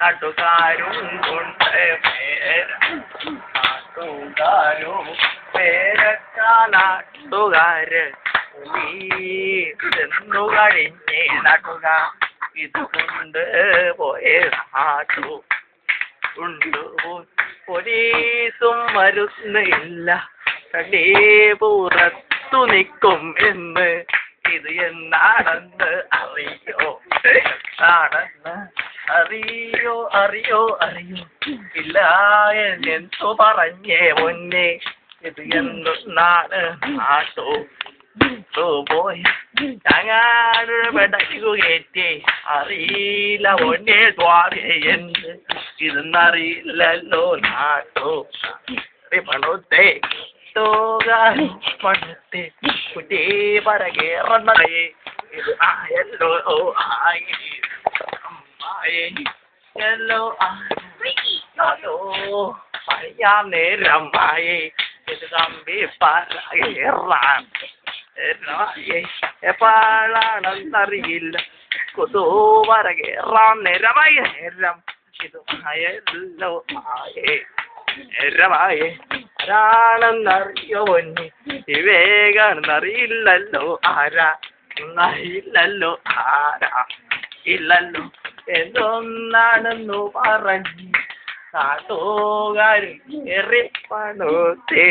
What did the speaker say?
നാട്ടുകാരും കൊണ്ട് നാട്ടുകാരും നാട്ടുകാര് ചെന്നു കഴിഞ്ഞേ നാട്ടുകാർ ഇതുകൊണ്ട് പോയ നാട്ടു ഉണ്ട് പോലീസും വരുന്നില്ല കടേ പുറത്തു നിൽക്കും എന്ന് ഇത് എന്നാണെന്ന് അറിയോ ആണെന്ന് അറിയോ അറിയോ അറിയോ ഇല്ല എന്നു പറഞ്ഞേ പൊന്നെ ഇത് എന്താണ് നാട്ടു പോയ ഞങ്ങൾ പെടക്കു കയറ്റേ അറിയില്ല പൊന്നെ സ്വാമി എന്ന് ഇതെന്നറിയില്ലല്ലോ നാട്ടു പണത്തെ പണത്തെ കുട്ടി പറകേറേ ഇത് ആയല്ലോ ആയി അമ്മായി യെല്ലോ ആയോ പറയാൻ നേരമായി ഇത് കമ്പി പറകേറാൻ എപ്പോഴാണെന്നറിയില്ല കൊതു പറകേറാൻ നേരമായി നേരം ഇത് ആയല്ലോ ആയേ നേരമായേ ആരാണെന്നറിയോ പൊന്നി വിവേകാണെന്നറിയില്ലല്ലോ ആരാ അറിയില്ലല്ലോ ആരാ ഇല്ലല്ലോ എന്തൊന്നാണെന്നു പറഞ്ഞു നാട്ടുകാർ എറിപ്പണോത്തേ